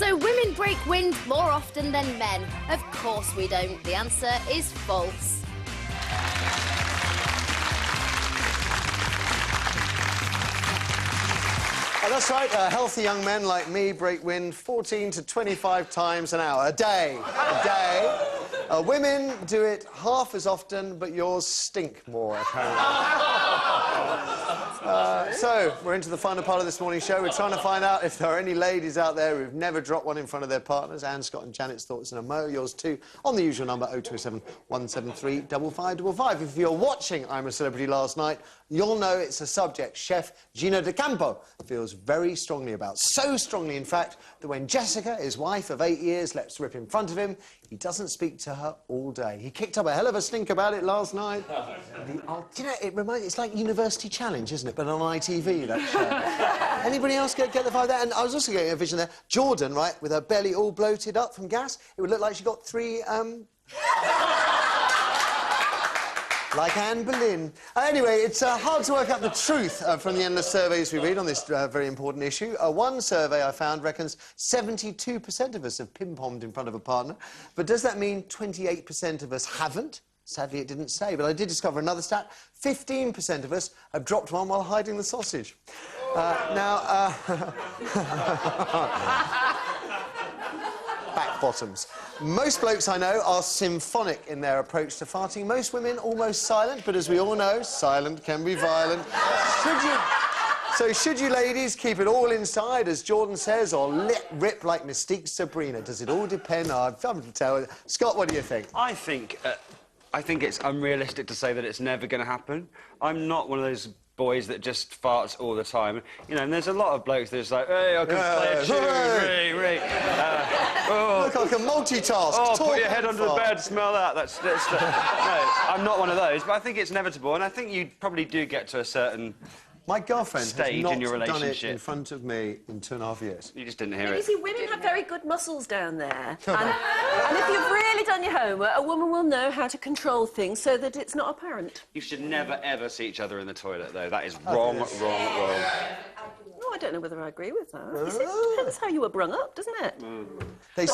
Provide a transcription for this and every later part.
So women break wind more often than men. Of course we don't. The answer is false. That's right. Healthy young men like me break wind 14 to 25 times an hour. A day. A day. Women do it half as often, but yours stink more, apparently. So, we're into the final part of this morning's show. We're trying to find out if there are any ladies out there who've never dropped one in front of their partners. Anne, Scott and Janet's thoughts in a mo. Yours too, on the usual number, 0207 173 5555. If you're watching I'm a Celebrity last night, you'll know it's a subject Chef Gino D'Acampo feels very strongly about. So strongly, in fact, that when Jessica, his wife of 8 years, lets rip in front of him, he doesn't speak to her all day. He kicked up a hell of a stink about it last night. Do you know, it's like University Challenge, isn't it? But on ITV, that show. Anybody else get the vibe there? And I was also getting a vision there. Jordan, right, with her belly all bloated up from gas, it would look like she got 3, like Anne Boleyn. Anyway, it's hard to work out the truth from the endless surveys we read on this very important issue. One survey I found reckons 72% of us have ping-ponged in front of a partner. But does that mean 28% of us haven't? Sadly, it didn't say, but I did discover another stat. 15% of us have dropped one while hiding the sausage. Back bottoms. Most blokes I know are symphonic in their approach to farting. Most women almost silent, but as we all know, silent can be violent. Should you ladies keep it all inside, as Jordan says, or let rip like Mystique Sabrina? Does it all depend? I'm to tell. Scott, what do you think? I think it's unrealistic to say that it's never going to happen. I'm not one of those boys that just farts all the time. You know, and there's a lot of blokes that's like, hey, I can play a tune, Look, I can multitask. Oh, put your head under the bed, smell that. No, I'm not one of those, but I think it's inevitable, and I think you probably do get to a certain... My girlfriend stage has in your not done it relationship in front of me in 2.5 years. You just didn't hear You it. see, women have very good muscles down there. and if you've really done your homework, a woman will know how to control things so that it's not apparent. You should never, ever see each other in the toilet, though. That is wrong, wrong. Oh, I don't know whether I agree with that. It depends how you were brung up, doesn't it?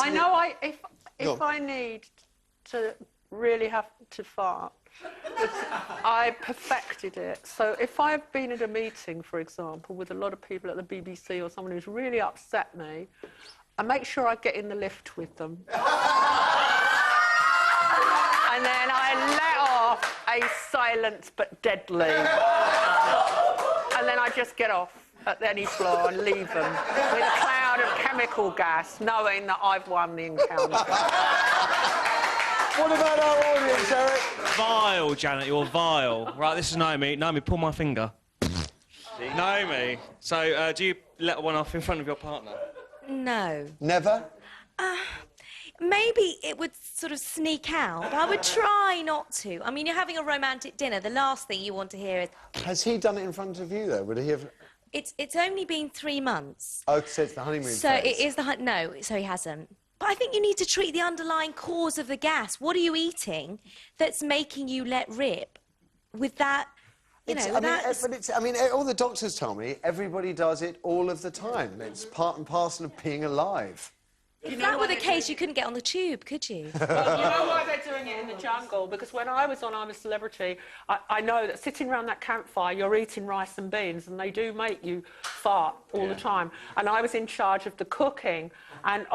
I know if I need to really have to fart, I perfected it. So if I've been at a meeting, for example, with a lot of people at the BBC or someone who's really upset me, I make sure I get in the lift with them. And then I let off a silent but deadly. And then I just get off at any floor and leave them with a cloud of chemical gas, knowing that I've won the encounter. What about our audience, Eric? Vile, Janet, you're vile. Right, this is Naomi. Naomi, pull my finger. Naomi, so do you let one off in front of your partner? No. Never? Maybe it would sort of sneak out, but I would try not to. I mean, you're having a romantic dinner. The last thing you want to hear is... Has he done it in front of you, though? Would he have... It's only been 3 months. Oh, so it's the honeymoon So phase. it is the... No, so he hasn't. But I think you need to treat the underlying cause of the gas. What are you eating that's making you let rip with that, you know... I mean, all the doctors tell me everybody does it all of the time. It's part and parcel of being alive. If that were the case, you couldn't get on the tube, could you? Well, you know why they're doing it in the jungle? Because when I was on I'm a Celebrity, I know that sitting around that campfire, you're eating rice and beans, and they do make you fart all the time. And I was in charge of the cooking, and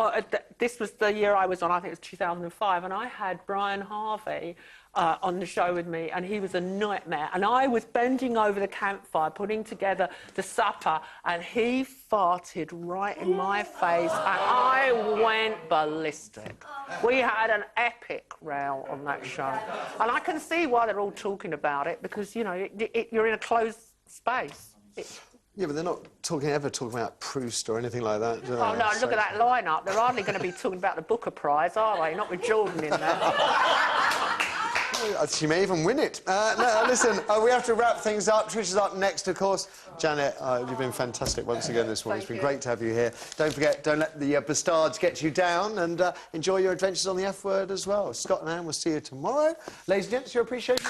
this was the year I was on, I think it was 2005, and I had Brian Harvey on the show with me, and he was a nightmare. And I was bending over the campfire, putting together the supper, and he farted right in my face, and I went ballistic. We had an epic row on that show. And I can see why they're all talking about it, because, you know, you're in a closed space. Yeah, but they're not ever talking about Proust or anything like that, do they? Oh, no, look at that lineup. They're hardly going to be talking about the Booker Prize, are they? Not with Jordan in there. She may even win it. No, listen, we have to wrap things up. Trish is up next, of course. Janet, you've been fantastic once again this morning. It's been great to have you here. Don't forget, don't let the bastards get you down, and enjoy your adventures on the F Word as well. Scott and Anne will see you tomorrow. Ladies and gents, your appreciation.